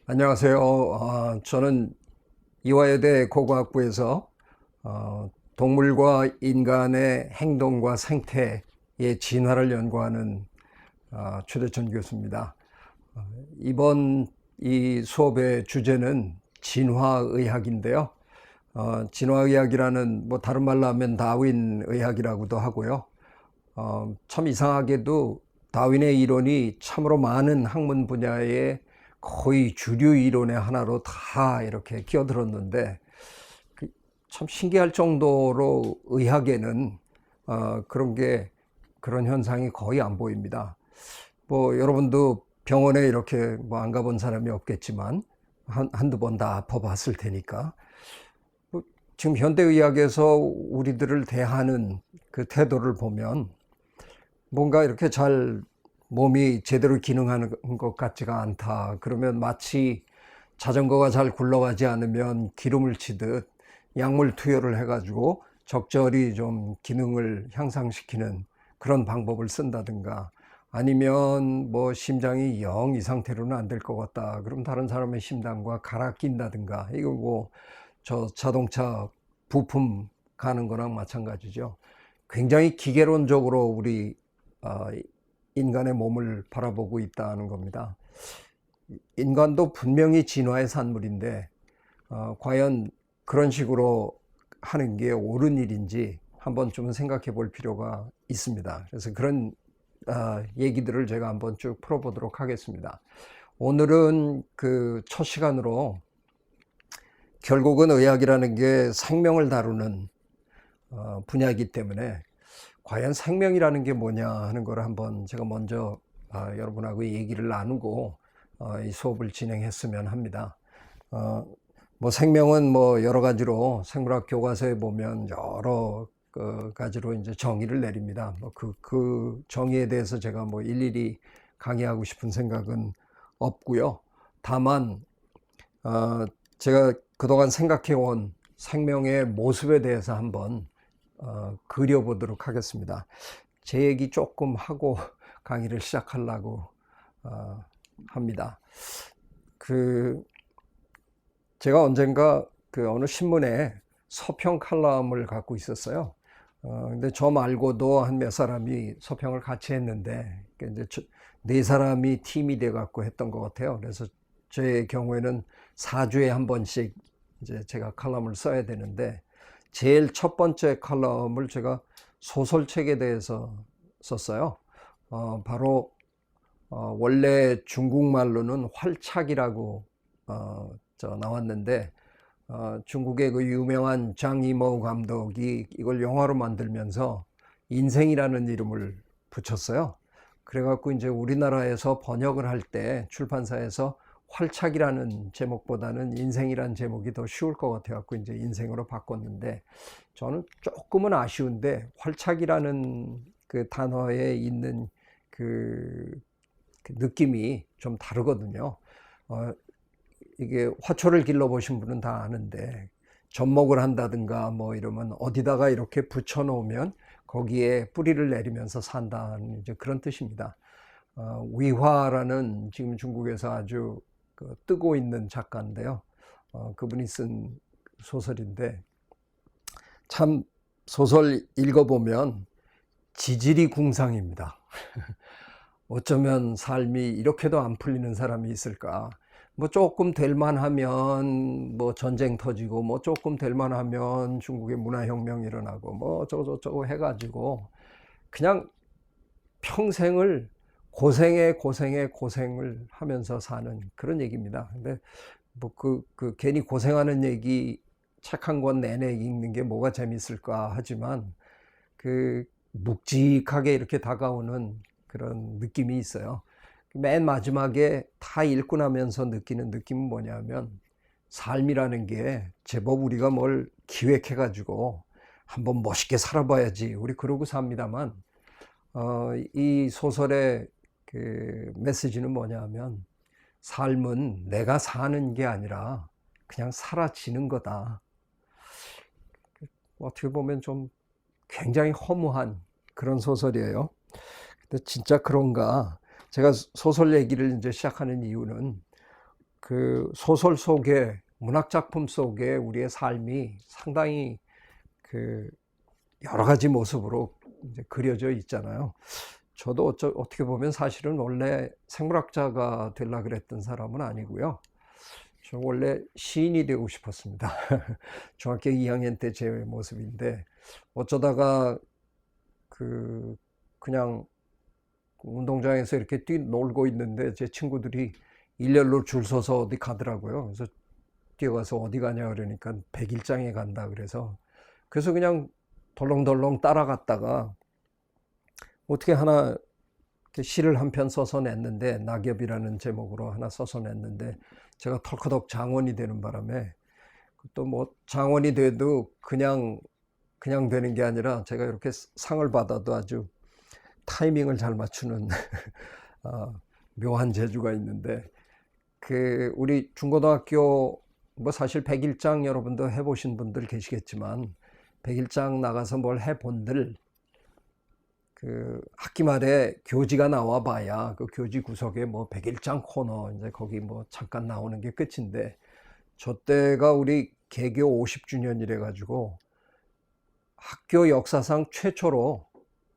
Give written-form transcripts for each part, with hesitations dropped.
안녕하세요. 저는 이화여대 고고학부에서 동물과 인간의 행동과 생태의 진화를 연구하는 최대천 교수입니다. 이번 이 수업의 주제는 진화의학인데요. 진화의학이라는 뭐 다른 말로 하면 다윈의학이라고도 하고요. 참 이상하게도 다윈의 이론이 참으로 많은 학문 분야에 거의 주류 이론의 하나로 다 이렇게 끼어들었는데 참 신기할 정도로 의학에는 그런 현상이 거의 안 보입니다. 뭐 여러분도 병원에 이렇게 뭐 안 가본 사람이 없겠지만 한두 번 다 아파봤을 테니까 뭐 지금 현대의학에서 우리들을 대하는 그 태도를 보면 뭔가 이렇게 잘 몸이 제대로 기능하는 것 같지가 않다. 그러면 마치 자전거가 잘 굴러가지 않으면 기름을 치듯 약물 투여를 해가지고 적절히 좀 기능을 향상시키는 그런 방법을 쓴다든가, 아니면 뭐 심장이 영 이 상태로는 안 될 것 같다. 그럼 다른 사람의 심장과 갈아 낀다든가. 이거 뭐 저 자동차 부품 가는 거랑 마찬가지죠. 굉장히 기계론적으로 우리 인간의 몸을 바라보고 있다는 겁니다. 인간도 분명히 진화의 산물인데 과연 그런 식으로 하는 게 옳은 일인지 한번 좀 생각해 볼 필요가 있습니다. 그래서 그런 얘기들을 제가 한번 쭉 풀어보도록 하겠습니다. 오늘은 그 첫 시간으로 결국은 의학이라는 게 생명을 다루는 분야이기 때문에 과연 생명이라는 게 뭐냐 하는 걸 한번 제가 먼저 여러분하고 얘기를 나누고 이 수업을 진행했으면 합니다. 뭐 생명은 뭐 여러 가지로 생물학 교과서에 보면 여러 가지로 이제 정의를 내립니다. 뭐 그 정의에 대해서 제가 뭐 일일이 강의하고 싶은 생각은 없고요. 다만 제가 그동안 생각해온 생명의 모습에 대해서 한번 그려보도록 하겠습니다. 제 얘기 조금 하고 강의를 시작하려고 합니다. 제가 언젠가 어느 신문에 서평 칼럼을 갖고 있었어요. 근데 저 말고도 한 몇 사람이 서평을 같이 했는데, 이제 네 사람이 팀이 돼 갖고 했던 것 같아요. 그래서 제 경우에는 4주에 한 번씩 이제 제가 칼럼을 써야 되는데, 제일 첫 번째 칼럼을 제가 소설책에 대해서 썼어요. 바로 원래 중국말로는 활착이라고 나왔는데, 중국의 그 유명한 장이모 감독이 이걸 영화로 만들면서 인생이라는 이름을 붙였어요. 그래갖고 이제 우리나라에서 번역을 할 때 출판사에서 활착이라는 제목보다는 인생이라는 제목이 더 쉬울 것 같아갖고 이제 인생으로 바꿨는데, 저는 조금은 아쉬운데 활착이라는 그 단어에 있는 그 느낌이 좀 다르거든요. 이게 화초를 길러보신 분은 다 아는데, 접목을 한다든가 뭐 이러면 어디다가 이렇게 붙여 놓으면 거기에 뿌리를 내리면서 산다는 이제 그런 뜻입니다. 위화라는 지금 중국에서 아주 뜨고 있는 작가인데요. 그분이 쓴 소설인데, 참 소설 읽어보면 지질이 궁상입니다. 어쩌면 삶이 이렇게도 안 풀리는 사람이 있을까. 뭐 조금 될 만하면 뭐 전쟁 터지고, 뭐 조금 될 만하면 중국의 문화혁명이 일어나고, 뭐 어쩌고저쩌고 해가지고 그냥 평생을 고생을 하면서 사는 그런 얘기입니다. 근데 뭐 괜히 고생하는 얘기 책 한 권 내내 읽는 게 뭐가 재밌을까 하지만 묵직하게 이렇게 다가오는 그런 느낌이 있어요. 맨 마지막에 다 읽고 나면서 느끼는 느낌은 뭐냐면, 삶이라는 게 제법 우리가 뭘 기획해가지고 한번 멋있게 살아봐야지 우리 그러고 삽니다만, 이 소설의 그 메시지는 뭐냐면, 삶은 내가 사는 게 아니라 그냥 사라지는 거다. 어떻게 보면 좀 굉장히 허무한 그런 소설이에요. 근데 진짜 그런가? 제가 소설 얘기를 이제 시작하는 이유는 그 소설 속에, 문학 작품 속에 우리의 삶이 상당히 그 여러 가지 모습으로 이제 그려져 있잖아요. 저도 어떻게 보면 사실은 원래 생물학자가 되려고 그랬던 사람은 아니고요. 저 원래 시인이 되고 싶었습니다. 중학교 2학년 때 제 모습인데, 어쩌다가 그냥 운동장에서 이렇게 놀고 있는데 제 친구들이 일렬로 줄 서서 어디 가더라고요. 그래서 뛰어가서 어디 가냐 그러니까 백일장에 간다 그래서 그냥 덜렁덜렁 따라갔다가 어떻게 하나 시를 한 편 써서 냈는데, 낙엽이라는 제목으로 하나 써서 냈는데, 제가 털커덕 장원이 되는 바람에, 또 뭐 장원이 돼도 그냥 되는 게 아니라 제가 이렇게 상을 받아도 아주 타이밍을 잘 맞추는 묘한 재주가 있는데, 우리 중고등학교 뭐 사실 백일장 여러분도 해보신 분들 계시겠지만, 백일장 나가서 뭘 해본들 학기 말에 교지가 나와 봐야 그 교지 구석에 뭐 백일장 코너 이제 거기 뭐 잠깐 나오는 게 끝인데, 저 때가 우리 개교 50주년이래 가지고 학교 역사상 최초로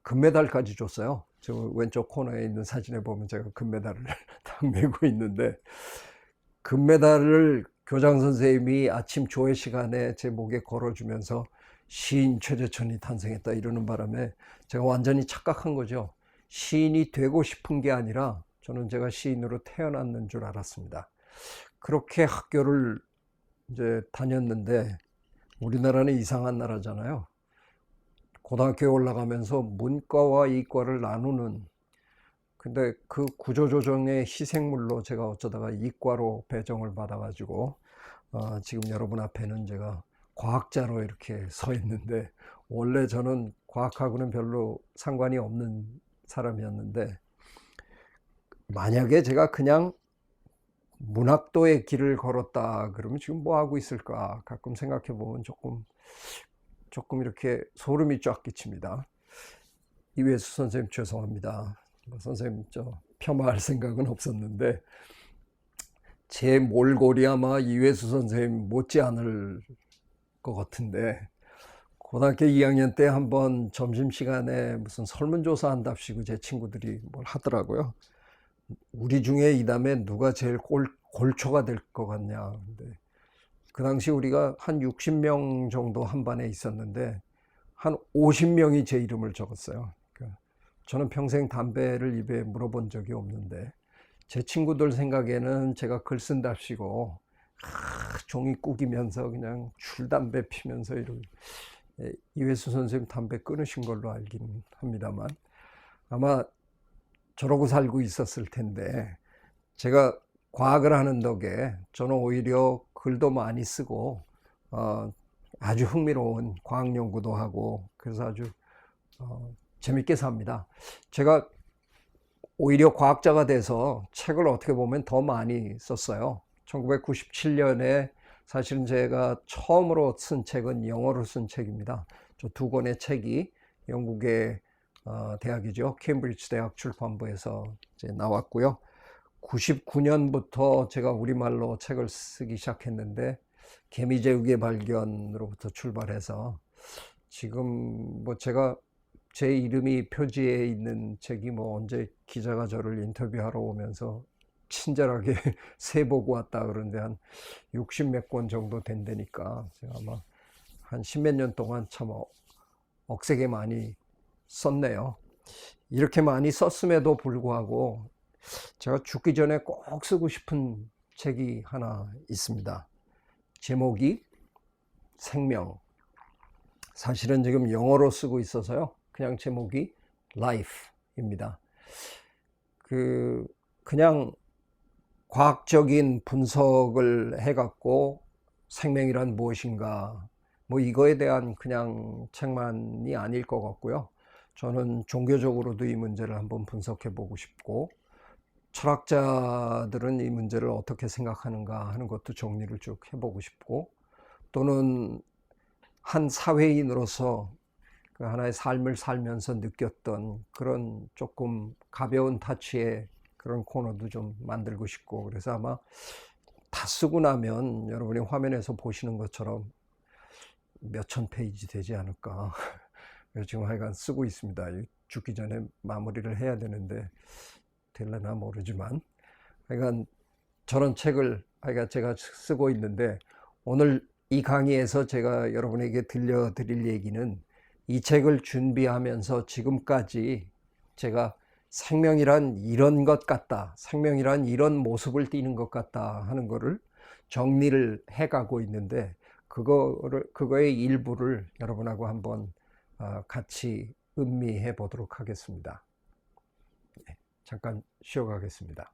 금메달까지 줬어요. 저 왼쪽 코너에 있는 사진에 보면 제가 금메달을 딱 메고 있는데, 금메달을 교장 선생님이 아침 조회 시간에 제 목에 걸어주면서 시인 최재천이 탄생했다 이러는 바람에 제가 완전히 착각한 거죠. 시인이 되고 싶은 게 아니라 저는 제가 시인으로 태어났는 줄 알았습니다. 그렇게 학교를 이제 다녔는데, 우리나라는 이상한 나라잖아요. 고등학교에 올라가면서 문과와 이과를 나누는, 근데 그 구조조정의 희생물로 제가 어쩌다가 이과로 배정을 받아가지고 지금 여러분 앞에는 제가 과학자로 이렇게 서 있는데, 원래 저는 과학하고는 별로 상관이 없는 사람이었는데, 만약에 제가 그냥 문학도의 길을 걸었다 그러면 지금 뭐 하고 있을까 가끔 생각해 보면 조금 이렇게 소름이 쫙 끼칩니다. 이회수 선생님 죄송합니다. 선생님 폄하할 생각은 없었는데, 제 몰골이 아마 이회수 선생님 못지 않을 것 같은데, 고등학교 2학년 때 한번 점심시간에 무슨 설문조사 한답시고 제 친구들이 뭘 하더라고요. 우리 중에 이 다음에 누가 제일 골초가 될 것 같냐. 근데 그 당시 우리가 한 60명 정도 한 반에 있었는데 한 50명이 제 이름을 적었어요. 저는 평생 담배를 입에 물어본 적이 없는데, 제 친구들 생각에는 제가 글 쓴답시고 종이 꾸기면서 그냥 줄담배 피면서 이회수 선생님 담배 끊으신 걸로 알긴 합니다만, 아마 저러고 살고 있었을 텐데, 제가 과학을 하는 덕에 저는 오히려 글도 많이 쓰고 아주 흥미로운 과학 연구도 하고, 그래서 아주 재밌게 삽니다. 제가 오히려 과학자가 돼서 책을 어떻게 보면 더 많이 썼어요. 1997년에 사실은 제가 처음으로 쓴 책은 영어로 쓴 책입니다. 저 두 권의 책이 영국의 대학이죠. 케임브리지 대학 출판부에서 이제 나왔고요. 99년부터 제가 우리말로 책을 쓰기 시작했는데, 개미제국의 발견으로부터 출발해서 지금 뭐 제가 제 이름이 표지에 있는 책이 뭐 언제 기자가 저를 인터뷰하러 오면서 친절하게 세 보고 왔다 그러는데 한 60몇 권 정도 된다니까, 제가 아마 한 10몇 년 동안 참 억세게 많이 썼네요. 이렇게 많이 썼음에도 불구하고 제가 죽기 전에 꼭 쓰고 싶은 책이 하나 있습니다. 제목이 생명. 사실은 지금 영어로 쓰고 있어서요, 그냥 제목이 Life입니다. 그냥 과학적인 분석을 해갖고 생명이란 무엇인가, 뭐 이거에 대한 그냥 책만이 아닐 것 같고요. 저는 종교적으로도 이 문제를 한번 분석해 보고 싶고, 철학자들은 이 문제를 어떻게 생각하는가 하는 것도 정리를 쭉 해보고 싶고, 또는 한 사회인으로서 그 하나의 삶을 살면서 느꼈던 그런 조금 가벼운 타치의 그런 코너도 좀 만들고 싶고, 그래서 아마 다 쓰고 나면 여러분이 화면에서 보시는 것처럼 몇천 페이지 되지 않을까. 지금 하여간 쓰고 있습니다. 죽기 전에 마무리를 해야 되는데 될려나 모르지만 하여간 저런 책을 하여간 제가 쓰고 있는데, 오늘 이 강의에서 제가 여러분에게 들려드릴 얘기는 이 책을 준비하면서 지금까지 제가 생명이란 이런 것 같다, 생명이란 이런 모습을 띠는 것 같다 하는 거를 정리를 해가고 있는데, 그거의 일부를 여러분하고 한번 같이 음미해 보도록 하겠습니다. 잠깐 쉬어가겠습니다.